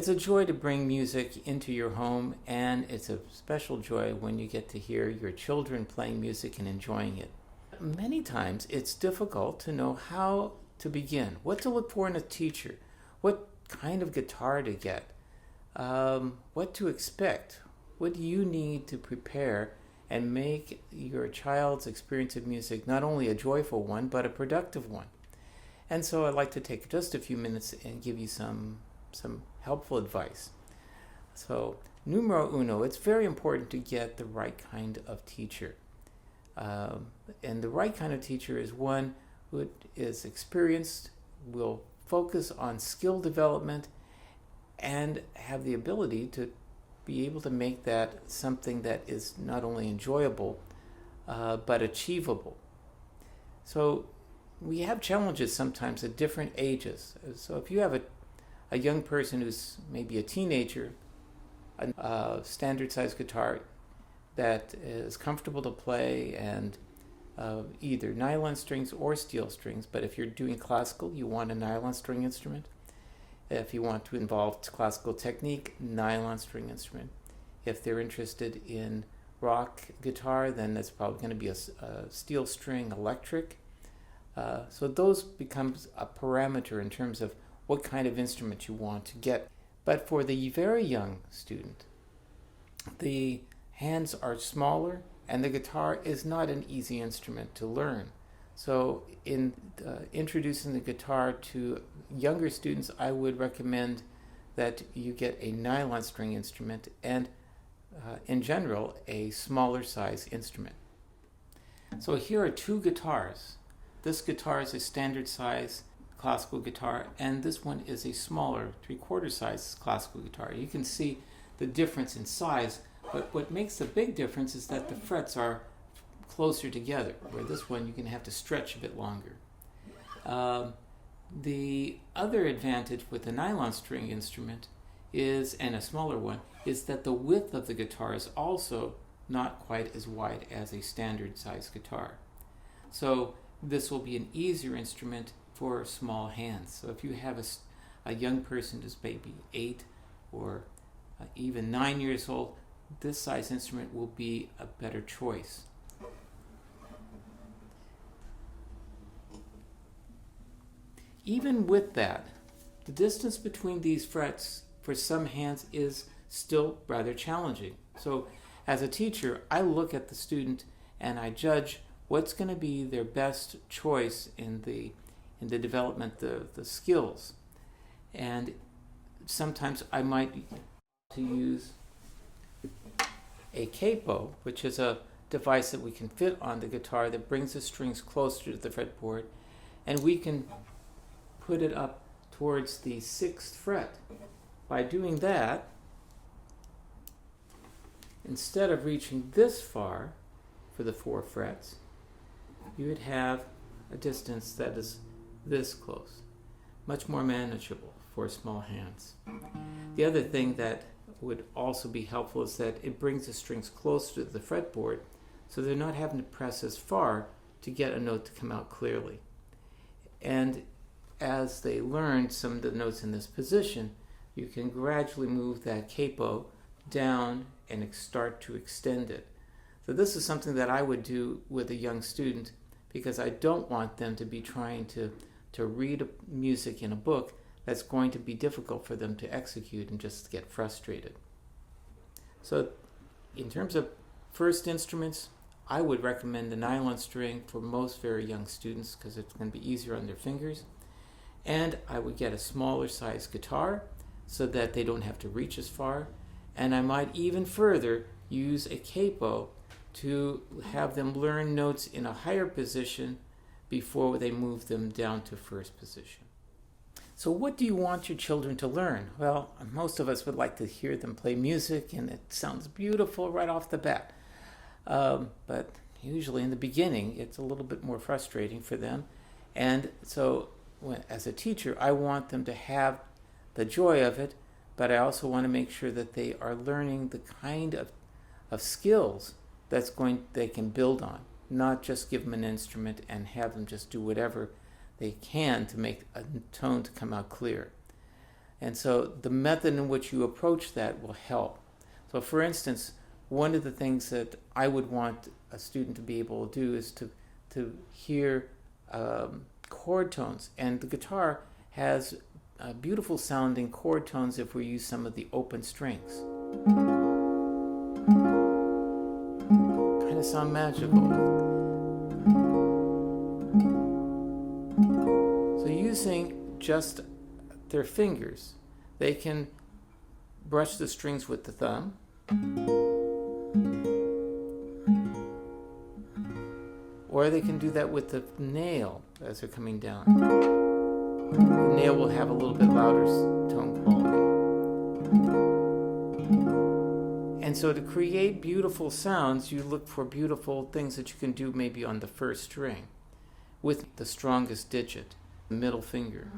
It's a joy to bring music into your home, and it's a special joy when you get to hear your children playing music and enjoying it. Many times it's difficult to know how to begin, what to look for in a teacher, what kind of guitar to get, what to expect, what do you need to prepare and make your child's experience of music not only a joyful one, but a productive one. And so I'd like to take just a few minutes and give you some helpful advice. So, numero uno, it's very important to get the right kind of teacher. And the right kind of teacher is one who is experienced, will focus on skill development, and have the ability to be able to make that something that is not only enjoyable, but achievable. So we have challenges sometimes at different ages. So if you have a young person who's maybe a teenager, a standard size guitar that is comfortable to play and either nylon strings or steel strings, but if you're doing classical, you want a nylon string instrument. If you want to involve classical technique, nylon string instrument. If they're interested in rock guitar, then that's probably going to be a steel string electric. So those becomes a parameter in terms of what kind of instrument you want to get. But for the very young student, the hands are smaller and the guitar is not an easy instrument to learn. So in introducing the guitar to younger students, I would recommend that you get a nylon string instrument and in general a smaller size instrument. So here are two guitars. This guitar is a standard size classical guitar, and this one is a smaller 3/4 size classical guitar. You can see the difference in size, but what makes the big difference is that the frets are closer together, where this one you can have to stretch a bit longer. The other advantage with the nylon string instrument is, and a smaller one, is that the width of the guitar is also not quite as wide as a standard size guitar. So this will be an easier instrument for small hands. So if you have a young person who's maybe 8 or even 9 years old, this size instrument will be a better choice. Even with that, the distance between these frets for some hands is still rather challenging. So as a teacher, I look at the student and I judge what's going to be their best choice in the development of the skills. And sometimes I might to use a capo, which is a device that we can fit on the guitar that brings the strings closer to the fretboard, and we can put it up towards the 6th fret. By doing that, instead of reaching this far for the 4 frets, you would have a distance that is this close, much more manageable for small hands. The other thing that would also be helpful is that it brings the strings closer to the fretboard, so they're not having to press as far to get a note to come out clearly. And as they learn some of the notes in this position, you can gradually move that capo down and start to extend it. So this is something that I would do with a young student, because I don't want them to be trying to read music in a book that's going to be difficult for them to execute and just get frustrated. So in terms of first instruments, I would recommend the nylon string for most very young students because it's going to be easier on their fingers. And I would get a smaller size guitar so that they don't have to reach as far. And I might even further use a capo to have them learn notes in a higher position before they move them down to first position. So what do you want your children to learn? Well, most of us would like to hear them play music, and it sounds beautiful right off the bat. But usually in the beginning, it's a little bit more frustrating for them. And so as a teacher, I want them to have the joy of it, but I also want to make sure that they are learning the kind of skills they can build on, not just give them an instrument and have them just do whatever they can to make a tone to come out clear. And so the method in which you approach that will help. So for instance, one of the things that I would want a student to be able to do is to hear chord tones. And the guitar has beautiful sounding chord tones if we use some of the open strings. Kind of sound magical. So using just their fingers, they can brush the strings with the thumb, or they can do that with the nail as they're coming down. The nail will have a little bit louder tone quality. And so to create beautiful sounds, you look for beautiful things that you can do maybe on the first string with the strongest digit, the middle finger.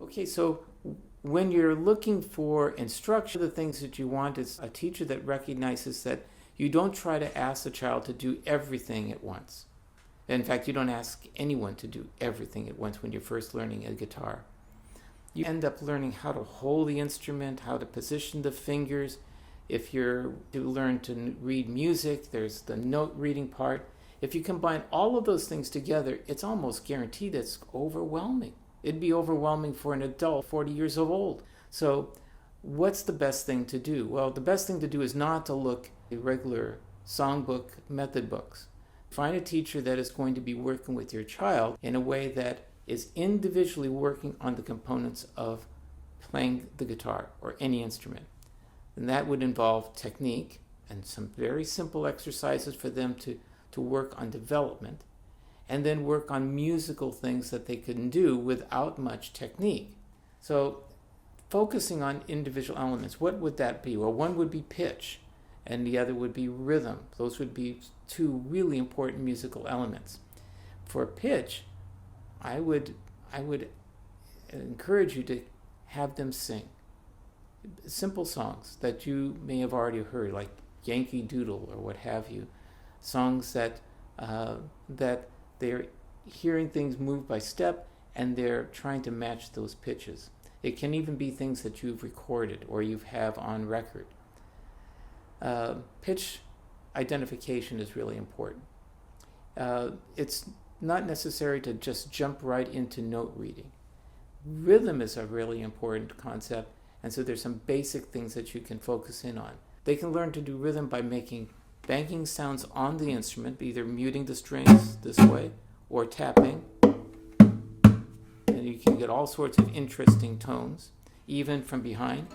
Okay, so when you're looking for instruction, the things that you want is a teacher that recognizes that you don't try to ask the child to do everything at once. In fact, you don't ask anyone to do everything at once when you're first learning a guitar. You end up learning how to hold the instrument, how to position the fingers. If you're to learn to read music, there's the note reading part. If you combine all of those things together, it's almost guaranteed it's overwhelming. It'd be overwhelming for an adult 40 years old. So what's the best thing to do? Well, the best thing to do is not to look at regular songbook method books. Find a teacher that is going to be working with your child in a way that is individually working on the components of playing the guitar or any instrument. And that would involve technique and some very simple exercises for them to work on development, and then work on musical things that they can do without much technique. So focusing on individual elements, what would that be? Well, one would be pitch, and the other would be rhythm. Those would be two really important musical elements. For pitch, I would encourage you to have them sing simple songs that you may have already heard, like Yankee Doodle or what have you. Songs that they're hearing things move by step and they're trying to match those pitches. It can even be things that you've recorded or you have on record. Pitch identification is really important. It's not necessary to just jump right into note reading. Rhythm is a really important concept, and so there's some basic things that you can focus in on. They can learn to do rhythm by making banging sounds on the instrument, either muting the strings this way or tapping. And you can get all sorts of interesting tones, even from behind.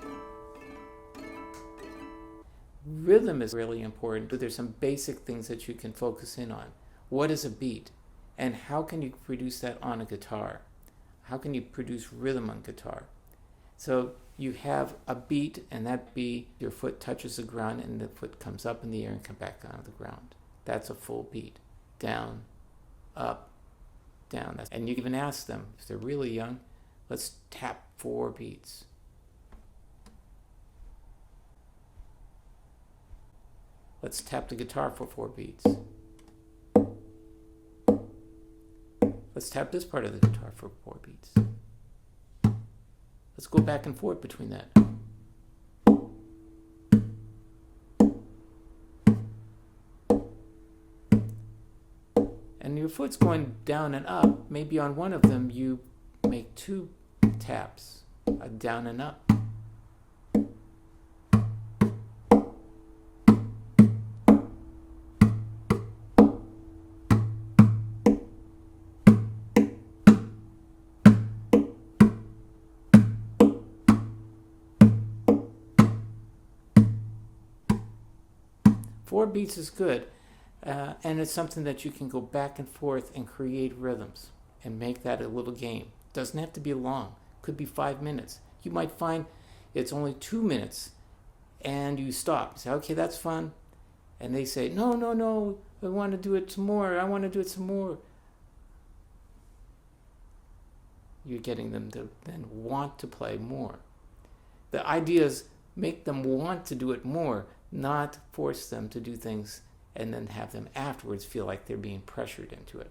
Rhythm is really important, but there's some basic things that you can focus in on. What is a beat? And how can you produce that on a guitar? How can you produce rhythm on guitar? So you have a beat, and that beat, your foot touches the ground, and the foot comes up in the air and comes back down to the ground. That's a full beat. Down, up, down. And you even ask them, if they're really young, let's tap 4 beats. Let's tap the guitar for 4 beats. Let's tap this part of the guitar for 4 beats. Let's go back and forth between that. And your foot's going down and up. Maybe on one of them you make 2 taps, down and up. 4 beats is good, and it's something that you can go back and forth and create rhythms and make that a little game. Doesn't have to be long. Could be 5 minutes. You might find it's only 2 minutes, and you stop. You say, okay, that's fun. And they say, no, I want to do it some more. I want to do it some more. you're getting them to then want to play more. The idea is make them want to do it more, not force them to do things and then have them afterwards feel like they're being pressured into it.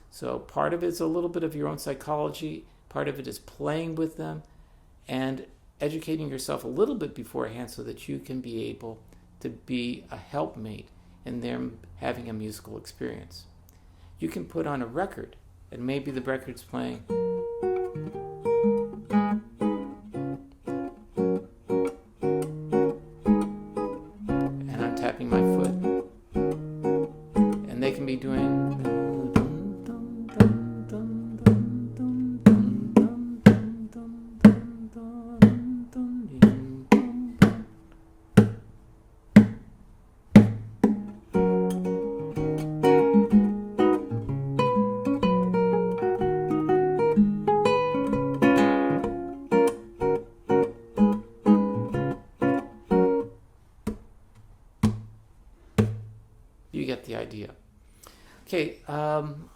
So part of it is a little bit of your own psychology, part of it is playing with them and educating yourself a little bit beforehand so that you can be able to be a helpmate in them having a musical experience. You can put on a record, and maybe the record's playing and I'm tapping my foot, and they can be doing you get the idea. Okay, I'm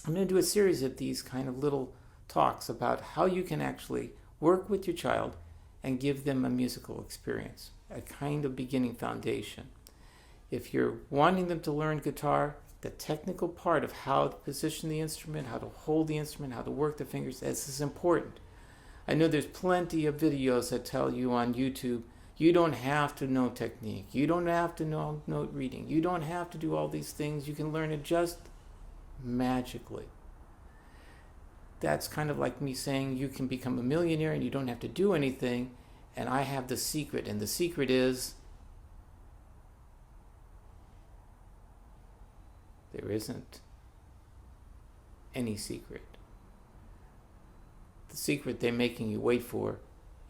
going to do a series of these kind of little talks about how you can actually work with your child and give them a musical experience, a kind of beginning foundation. If you're wanting them to learn guitar, the technical part of how to position the instrument, how to hold the instrument, how to work the fingers, this is important. I know there's plenty of videos that tell you on YouTube, you don't have to know technique. You don't have to know note reading. You don't have to do all these things. You can learn it just magically. That's kind of like me saying you can become a millionaire and you don't have to do anything. And I have the secret. And the secret is there isn't any secret. The secret they're making you wait for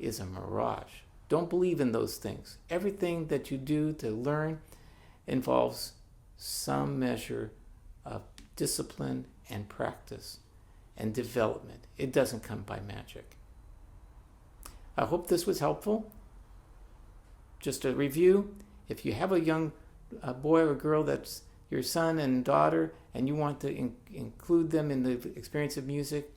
is a mirage. Don't believe in those things. Everything that you do to learn involves some measure of discipline and practice and development. It doesn't come by magic. I hope this was helpful. Just a review. If you have a young boy or girl that's your son and daughter and you want to include them in the experience of music,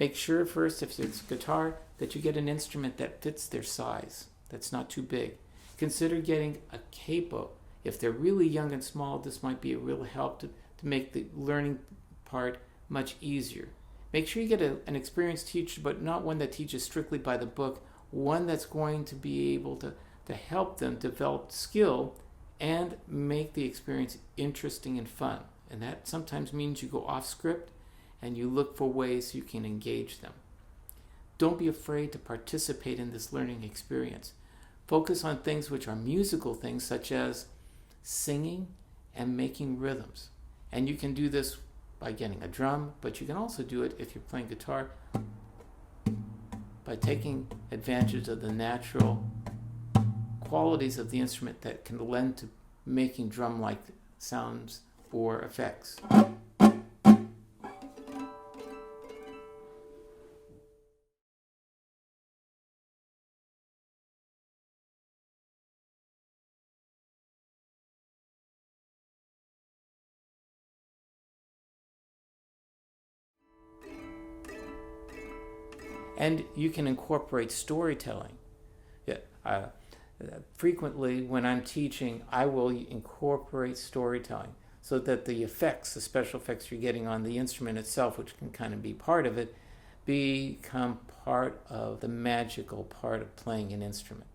make sure first, if it's guitar, that you get an instrument that fits their size. That's not too big. Consider getting a capo. If they're really young and small, this might be a real help to make the learning part much easier. Make sure you get an experienced teacher, but not one that teaches strictly by the book, one that's going to be able to help them develop skill and make the experience interesting and fun. And that sometimes means you go off script and you look for ways you can engage them. Don't be afraid to participate in this learning experience. Focus on things which are musical things, such as singing and making rhythms. And you can do this by getting a drum, but you can also do it if you're playing guitar by taking advantage of the natural qualities of the instrument that can lend to making drum-like sounds or effects. And you can incorporate storytelling. Frequently, when I'm teaching, I will incorporate storytelling so that the effects, the special effects you're getting on the instrument itself, which can kind of be part of it, become part of the magical part of playing an instrument.